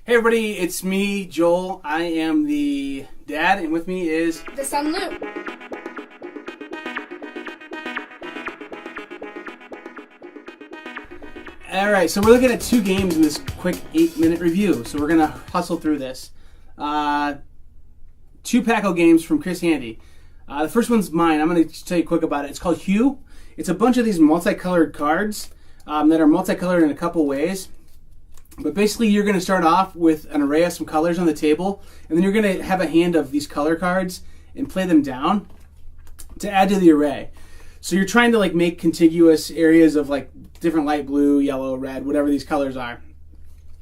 Hey everybody, it's me, Joel. I am the dad, and with me is... the son, Lou. Alright, so we're looking at two games in this quick 8-minute review. So we're going to hustle through this. Two Paco games from Chris Handy. The first one's mine. I'm going to tell you quick about it. It's called Hue. It's a bunch of these multicolored cards that are multicolored in a couple ways. But basically, you're going to start off with an array of some colors on the table, and then you're going to have a hand of these color cards and play them down to add to the array. So you're trying to like make contiguous areas of like different light blue, yellow, red, whatever these colors are.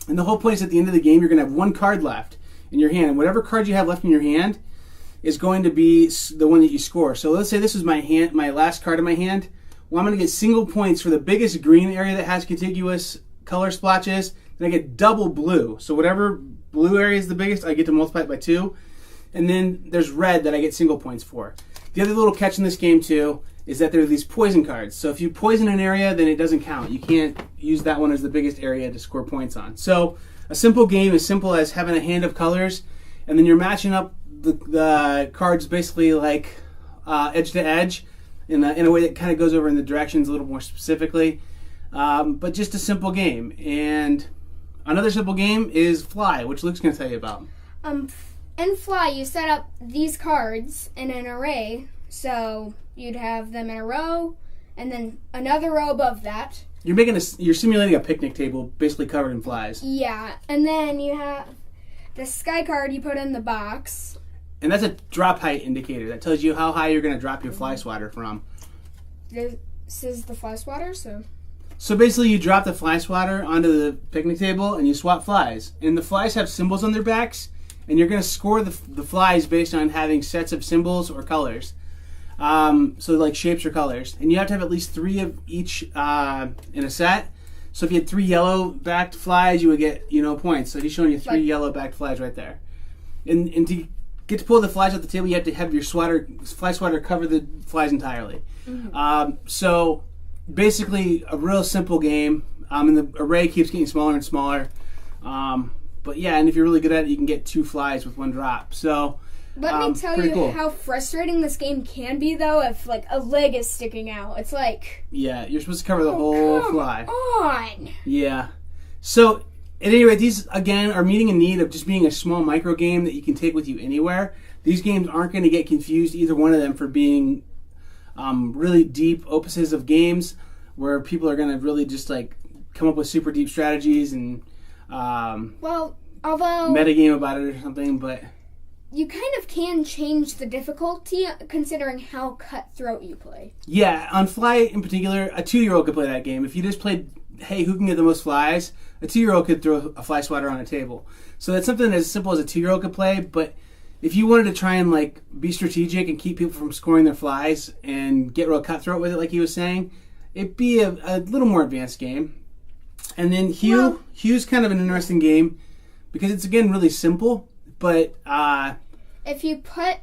And the whole point is at the end of the game, you're going to have one card left in your hand. And whatever card you have left in your hand is going to be the one that you score. So let's say this is my last card in my hand. Well, I'm going to get single points for the biggest green area that has contiguous color splotches. Then I get double blue. So whatever blue area is the biggest, I get to multiply it by 2. And then there's red that I get single points for. The other little catch in this game too is that there are these poison cards. So if you poison an area, then it doesn't count. You can't use that one as the biggest area to score points on. So a simple game as simple as having a hand of colors, and then you're matching up the cards basically like edge to edge in a way that kind of goes over in the directions a little more specifically. But just a simple game. And another simple game is Fly, which Luke's going to tell you about. In Fly, you set up these cards in an array, so you'd have them in a row, and then another row above that. You're simulating a picnic table, basically covered in flies. Yeah, and then you have the sky card you put in the box. And that's a drop height indicator. That tells you how high you're going to drop your fly swatter from. This is the fly swatter, so... So basically, you drop the fly swatter onto the picnic table and you swat flies. And the flies have symbols on their backs, and you're going to score the flies based on having sets of symbols or colors. So like shapes or colors. And you have to have at least 3 of each in a set. So if you had 3 yellow-backed flies, you would get points. So he's showing you 3 yellow-backed flies right there. And to get to pull the flies off the table, you have to have your fly swatter cover the flies entirely. Mm-hmm. So basically, a real simple game, and the array keeps getting smaller and smaller. But yeah, and if you're really good at it, you can get 2 flies with 1 drop. So let me tell you how frustrating this game can be, though, if like a leg is sticking out. It's like... yeah, you're supposed to cover the whole fly. On! Yeah. So, at any rate, these, again, are meeting a need of just being a small micro game that you can take with you anywhere. These games aren't going to get confused, either one of them, for being really deep opuses of games where people are going to really just like come up with super deep strategies and although metagame about it or something. But you kind of can change the difficulty considering how cutthroat you play. Yeah, on Fly in particular, a 2-year-old could play that game. If you just played, hey, who can get the most flies, a 2-year-old could throw a fly swatter on a table. So that's something as simple as a 2-year-old could play. But if you wanted to try and like be strategic and keep people from scoring their flies and get real cutthroat with it, like he was saying, it'd be a little more advanced game. And then Hue's kind of an interesting game because it's again really simple, but if you put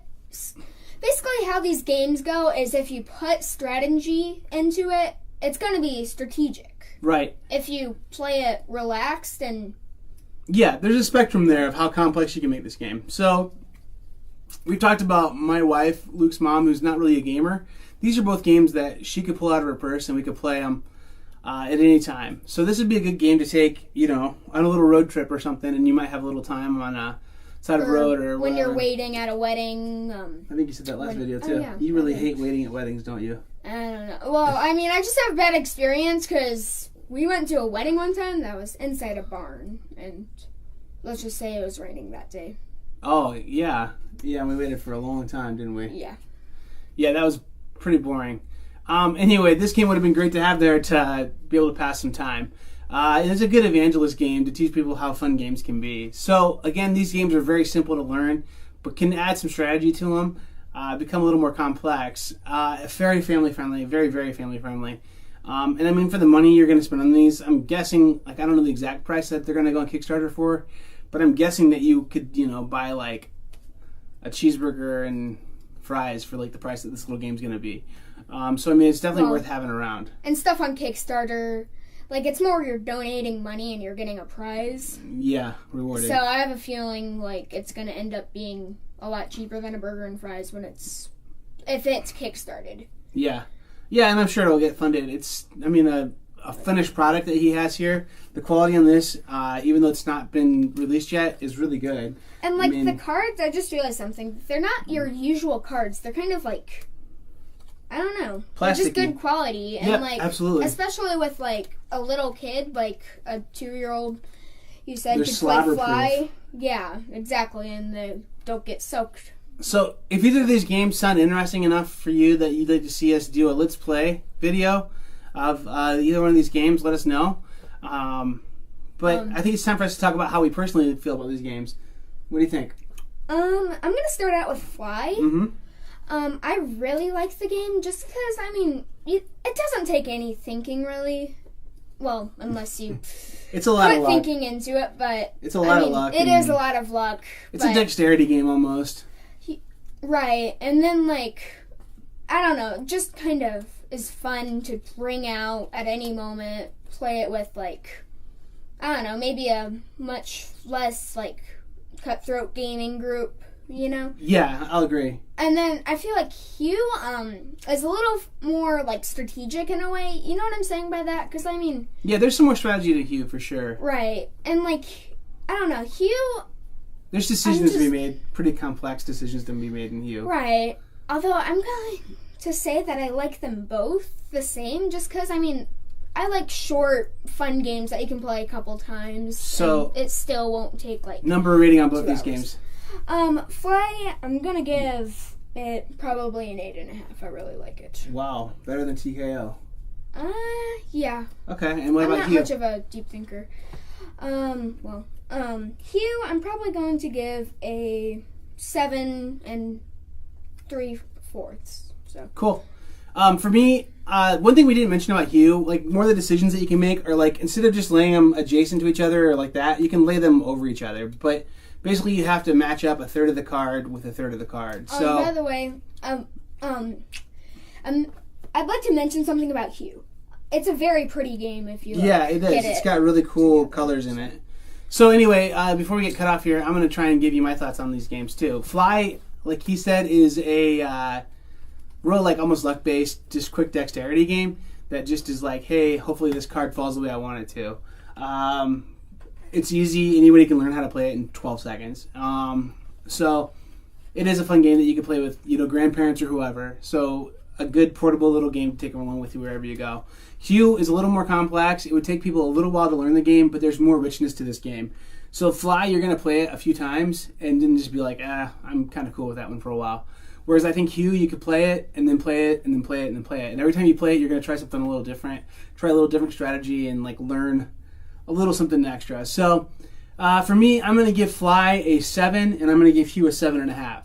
basically how these games go is if you put strategy into it, it's going to be strategic. Right. If you play it relaxed and yeah, there's a spectrum there of how complex you can make this game. So we've talked about my wife, Luke's mom, who's not really a gamer. These are both games that she could pull out of her purse and we could play them at any time. So this would be a good game to take, on a little road trip or something, and you might have a little time on a side of the road or when whatever. You're waiting at a wedding. I think you said that last video too. Yeah, you really hate waiting at weddings, don't you? I don't know. Well, I mean, I just have a bad experience because we went to a wedding one time that was inside a barn, and let's just say it was raining that day. Oh, yeah. Yeah, we waited for a long time, didn't we? Yeah. Yeah, that was pretty boring. Anyway, this game would have been great to have there to be able to pass some time. It's a good evangelist game to teach people how fun games can be. So, again, these games are very simple to learn, but can add some strategy to them, become a little more complex. Very family-friendly, very, very family-friendly. And I mean, for the money you're going to spend on these, I'm guessing, like, I don't know the exact price that they're going to go on Kickstarter for, but I'm guessing that you could, buy, like, a cheeseburger and fries for, like, the price that this little game's going to be. So, I mean, it's definitely worth having around. And stuff on Kickstarter, like it's more you're donating money and you're getting a prize. Yeah, rewarded. So I have a feeling like it's going to end up being a lot cheaper than a burger and fries if it's kickstarted. Yeah, and I'm sure it'll get funded. It's, I mean, a finished product that he has here. The quality on this, even though it's not been released yet, is really good. And like the cards, I just realized something. They're not your usual cards. They're kind of like, I don't know, they're just good quality. And like, absolutely. Especially with like a little kid, like a 2-year-old, you said They're could play Fly. proof. Yeah, exactly, and they don't get soaked. So, if either of these games sound interesting enough for you that you'd like to see us do a Let's Play video of either one of these games, let us know. But I think it's time for us to talk about how we personally feel about these games. What do you think? I'm going to start out with Fly. Mm-hmm. I really like the game just because, I mean, it doesn't take any thinking, really. Well, unless you it's a lot put of luck. thinking into it, but it's a lot of luck. It is a lot of luck. It's a dexterity game almost. Right, and then like, I don't know, just kind of is fun to bring out at any moment, play it with like, I don't know, maybe a much less like cutthroat gaming group, you know? Yeah, I'll agree. And then I feel like Hue is a little more like strategic in a way. You know what I'm saying by that? Because I mean, yeah, there's some more strategy to Hue for sure. Right, and like, I don't know, Hue. There's decisions to be made, pretty complex decisions to be made in Hue. Right. Although I'm going to say that I like them both the same, just because, I mean, I like short, fun games that you can play a couple times. So it still won't take like number rating on both these games. Fly, I'm gonna give it probably an 8.5. I really like it. Wow, better than TKO. Yeah. Okay, and what about I'm Hue? not much of a deep thinker. Hue, I'm probably going to give a 7 3/4. So cool. For me, one thing we didn't mention about Hue, like more of the decisions that you can make are like instead of just laying them adjacent to each other or like that, you can lay them over each other. But basically, you have to match up a third of the card with a third of the card. So by the way, I'd like to mention something about Hue. It's a very pretty game if you it is. It's got really cool colors in it. So anyway, before we get cut off here, I'm going to try and give you my thoughts on these games too. Fly, like he said, is a real like almost luck-based, just quick dexterity game that just is like, hey, hopefully this card falls the way I want it to. It's easy. Anybody can learn how to play it in 12 seconds. So it is a fun game that you can play with, grandparents or whoever. So a good portable little game to take along with you wherever you go. Hue is a little more complex. It would take people a little while to learn the game, but there's more richness to this game. So Fly, you're going to play it a few times and then just be like, I'm kind of cool with that one for a while. Whereas I think Hue, you could play it and then play it and then play it and then play it. And every time you play it, you're going to try something a little different, try a little different strategy and like learn a little something extra. So for me, I'm going to give Fly a 7 and I'm going to give Hue a 7.5.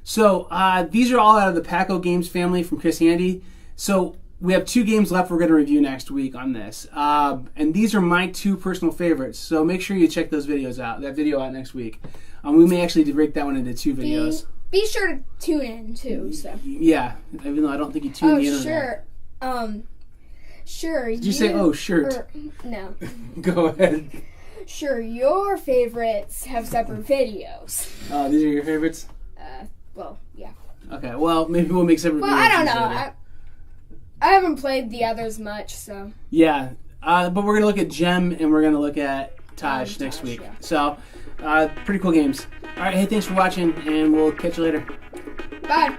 So these are all out of the Paco Games family from Chris Handy. So we have 2 games left we're going to review next week on this. And these are my 2 personal favorites. So make sure you check those videos out, that video out next week. We may actually break that one into 2 videos. Be sure to tune in too. So. Yeah, even though I don't think you tuned in on sure. that. Sure. Did you say, oh, sure? No. Go ahead. Sure, your favorites have separate videos. Oh, these are your favorites? Well, yeah. Okay, well, maybe we'll make separate videos. Well, I don't know. I haven't played the others much, so. Yeah, but we're going to look at Gem and we're going to look at Taj next week. Yeah. So, pretty cool games. All right, hey, thanks for watching, and we'll catch you later. Bye.